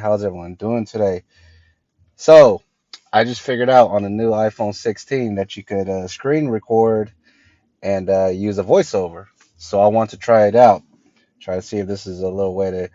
How's everyone doing today? So, I just figured out on the new iPhone 16 that you could screen record and use a voiceover. So, I want to try it out. Try to see if this is a little way to,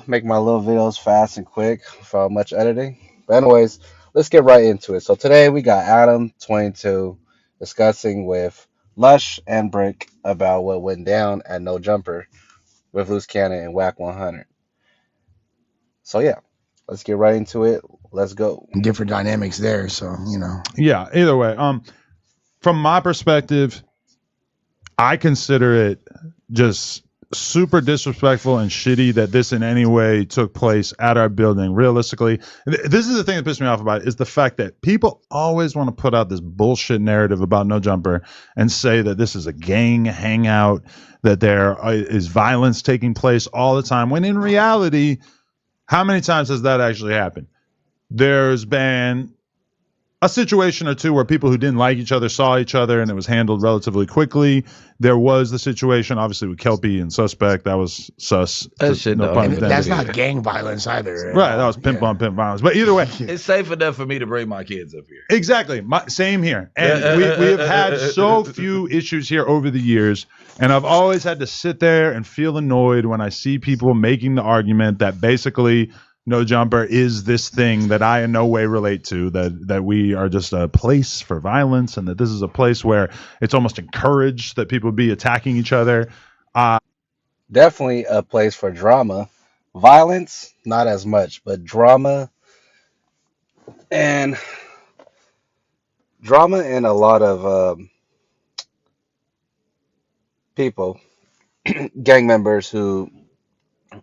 make my little videos fast and quick without much editing. But, anyways, let's get right into it. So, today we got Adam22 discussing with Lush and Brick about what went down at No Jumper with Loose Cannon and Whack 100. So, yeah. Let's get right into it. Let's go. Different dynamics there, so Yeah, either way. From my perspective, I consider it just super disrespectful and shitty that this in any way took place at our building. Realistically, this is the thing that pissed me off about it, is the fact that people always want to put out this bullshit narrative about No Jumper and say that this is a gang hangout, that there is violence taking place all the time, when in reality, how many times has that actually happened? There's been a situation or two where people who didn't like each other saw each other and it was handled relatively quickly. There was the situation, obviously, with Kelpie and Suspect. That was sus. That shit no don't pun happen. intended. that's not gang violence either. Right, that was pimp on pimp violence. But either way, It's safe enough for me to bring my kids up here. exactly. Same here. And we have had so few issues here over the years. And I've always had to sit there and feel annoyed when I see people making the argument that basically No Jumper is this thing that I in no way relate to, that we are just a place for violence and that this is a place where it's almost encouraged that people be attacking each other. Definitely a place for drama. Violence, not as much, but and drama and a lot of people, gang members who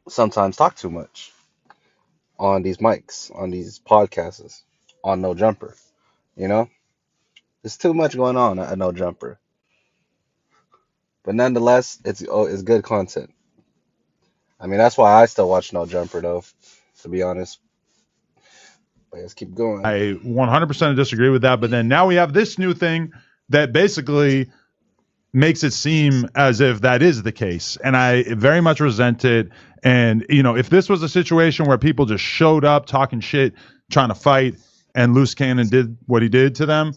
sometimes talk too much on these mics, on these podcasts, on No Jumper. You know, there's too much going on at No Jumper, but nonetheless, it's good content. I mean, that's why I still watch No Jumper though, to be honest. But let's keep going. I 100% disagree with that. But then now we have this new thing that basically makes it seem as if that is the case. And I very much resent it. And, if this was a situation where people just showed up talking shit, trying to fight, and Loose Cannon did what he did to them,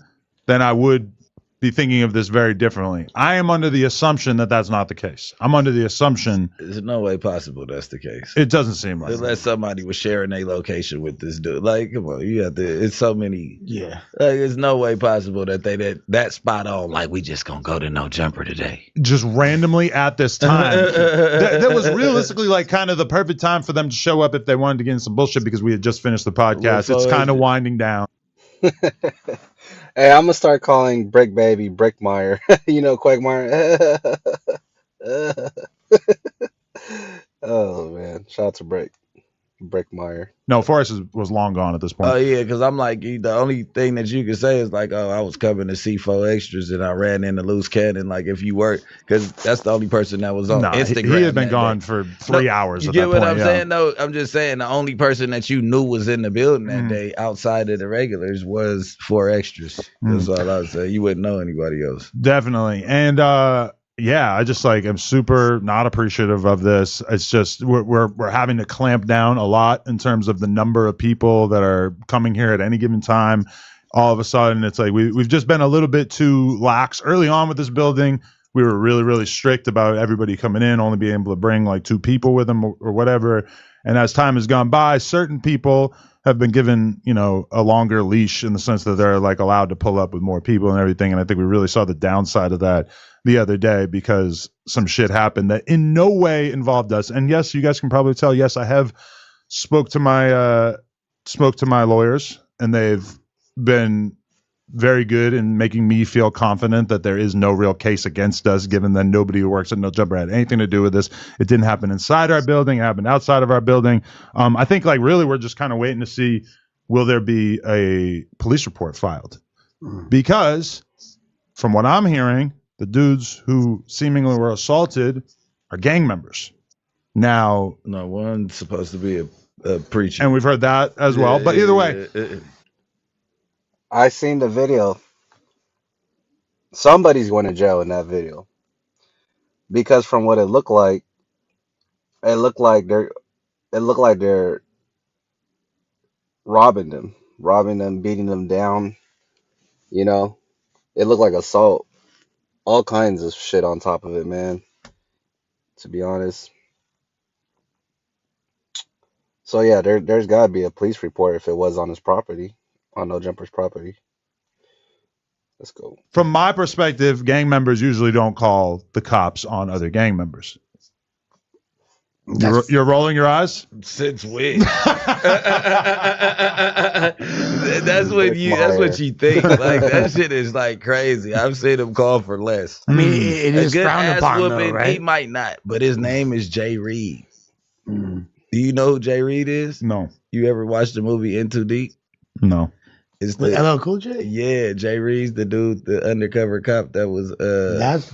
then I would be thinking of this very differently. I am under the assumption that that's not the case. I'm under the assumption There's no way possible that's the case. it doesn't seem like Unless somebody was sharing a location with this dude. Like, come on, you have to. It's so many. Yeah. Like, there's no way possible that they that spot on. Like, we just gonna go to No Jumper today. just randomly at this time. that was realistically like kind of the perfect time for them to show up if they wanted to get in some bullshit, because we had just finished the podcast. So It's kind of is it- winding down. Hey, I'm gonna start calling Brick Baby Brickmeyer. Quagmire. Oh man, shout out to Brickmeyer. No, Forrest was long gone at this point. Oh yeah, because I'm like, the only thing that you can say is like, oh, I was coming to see 4 extras and I ran into Loose Cannon. Like, if you were, because that's the only person that was on No, Instagram. he had been that gone day. for 3 hours. You at get that what point, I'm yeah. saying? No, I'm just saying the only person that you knew was in the building that day outside of the regulars was 4 extras. That's all I was saying. You wouldn't know anybody else. Definitely. And yeah, I just am super not appreciative of this. It's just we're having to clamp down a lot in terms of the number of people that are coming here at any given time. All of a sudden, it's like we've just been a little bit too lax early on with this building. We were really, really strict about everybody coming in, only being able to bring like 2 people with them or whatever. And as time has gone by, certain people have been given, a longer leash in the sense that they're like allowed to pull up with more people and everything. And I think we really saw the downside of that the other day, because some shit happened that in no way involved us. And yes, you guys can probably tell, yes, I have spoke to my lawyers, and they've been very good in making me feel confident that there is no real case against us, given that nobody who works at No Jumper had anything to do with this. It didn't happen inside our building. It happened outside of our building. I think really we're just kind of waiting to see, will there be a police report filed? Because from what I'm hearing, the dudes who seemingly were assaulted are gang members. Now, No, one's supposed to be a preacher. and we've heard that as well. But either way, I seen the video. Somebody's going to jail in that video, because from what it looked like they're robbing them, beating them down. You know, it looked like assault, all kinds of shit on top of it, man. To be honest. So yeah, there's gotta be a police report if it was on his property, on No Jumper's property. Let's go. From my perspective, gang members usually don't call the cops on other gang members. You're rolling your eyes? Since when? That's what you think. Like that shit is like crazy. I've seen him call for less. I mean, it A is good frowned ass upon, though, whooping, he right? might not, but his name is Jay Reed. Mm. Do you know who Jay Reed is? No. You ever watched the movie In Too Deep? No. It's With the LL Cool J? yeah, Jay Reed's the dude, the undercover cop that was That's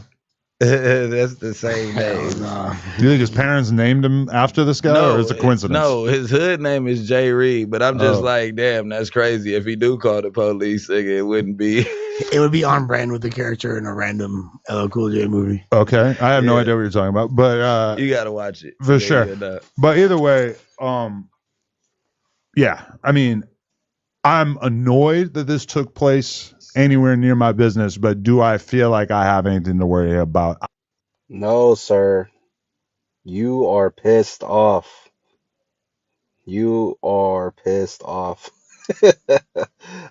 that's the same hell name. no. Do you think his parents named him after this guy, or is it a coincidence? No, his hood name is Jay Reed, but I'm just Oh. like, damn, that's crazy. If he do call the police, nigga, it wouldn't be. It would be on brand with the character in a random LL Cool J movie. Okay, I have no Yeah. idea what you're talking about, but You gotta watch it For Yeah, sure. you know. But either way, yeah, I mean, I'm annoyed that this took place anywhere near my business, but do I feel like I have anything to worry about? No, sir. You are pissed off. You are pissed off.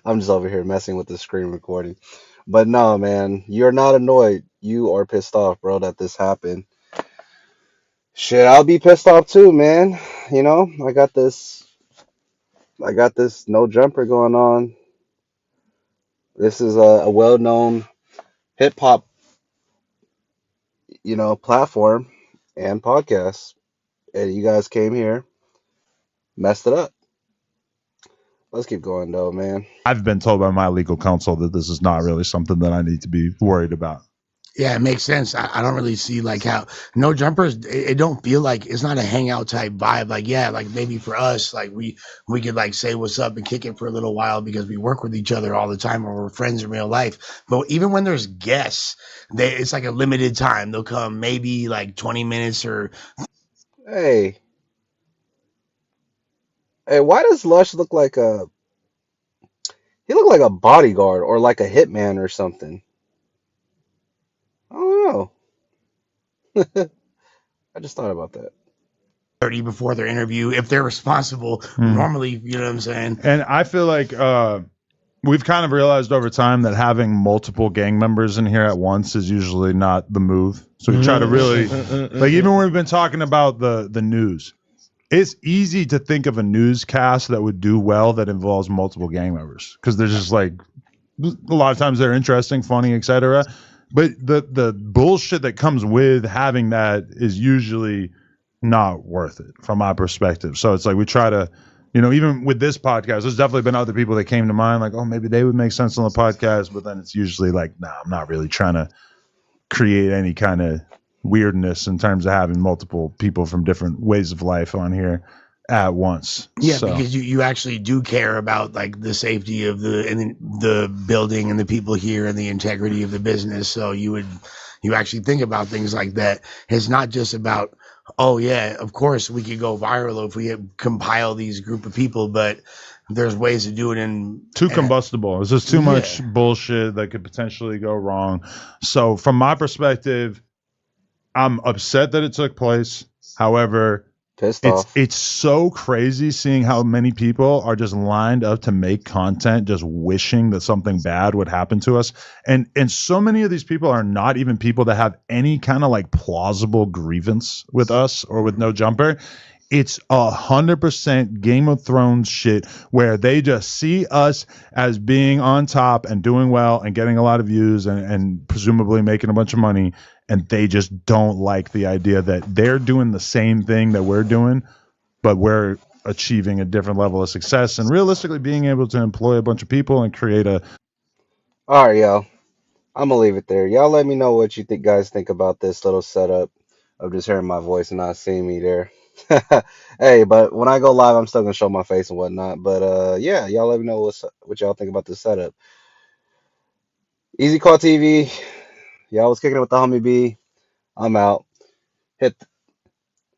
I'm just over here messing with the screen recording. But no, man, you're not annoyed. You are pissed off, bro, that this happened. Shit, I'll be pissed off too, man. You know, I got this No Jumper going on. This is a well-known hip hop, platform and podcast. And you guys came here, messed it up. Let's keep going though, man. I've been told by my legal counsel that this is not really something that I need to be worried about. Yeah, it makes sense. I don't really see like how No Jumpers. It don't feel like it's not a hangout type vibe. Like yeah, like maybe for us, like we could like say what's up and kick it for a little while because we work with each other all the time or we're friends in real life. But even when there's guests, it's like a limited time. They'll come maybe like 20 minutes or Hey, why does Lush look like he looked like a bodyguard or like a hitman or something? I don't know. I just thought about that. 30 before their interview if they're responsible. Normally, you know what I'm saying? And I feel like we've kind of realized over time that having multiple gang members in here at once is usually not the move. So we try to really, like, even when we've been talking about the news, it's easy to think of a newscast that would do well that involves multiple gang members because they're just like, a lot of times they're interesting, funny, etc. But the bullshit that comes with having that is usually not worth it from my perspective. So it's like we try to, even with this podcast, there's definitely been other people that came to mind, like, oh, maybe they would make sense on the podcast. But then it's usually like, nah, I'm not really trying to create any kind of weirdness in terms of having multiple people from different ways of life on here at once. Yeah, So, because you actually do care about like the safety of the building and the people here and the integrity of the business. So you actually think about things like that. It's not just about, oh yeah, of course we could go viral if we compile these group of people, but there's ways to do it in too combustible. It's just too much bullshit that could potentially go wrong. So from my perspective, I'm upset that it took place. However, Pissed off. it's so crazy seeing how many people are just lined up to make content just wishing that something bad would happen to us. And so many of these people are not even people that have any kind of like plausible grievance with us or with No Jumper. It's 100% Game of Thrones shit where they just see us as being on top and doing well and getting a lot of views and presumably making a bunch of money. And they just don't like the idea that they're doing the same thing that we're doing, but we're achieving a different level of success and realistically being able to employ a bunch of people and create a. All right, y'all. I'm gonna leave it there. Y'all let me know what you guys think about this little setup of just hearing my voice and not seeing me there. Hey, but when I go live, I'm still gonna show my face and whatnot. But yeah, y'all let me know what y'all think about this setup. Easy Call TV. Y'all was kicking it with the homie B. I'm out. Hit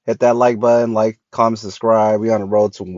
that like button, comment, subscribe. We on the road to 1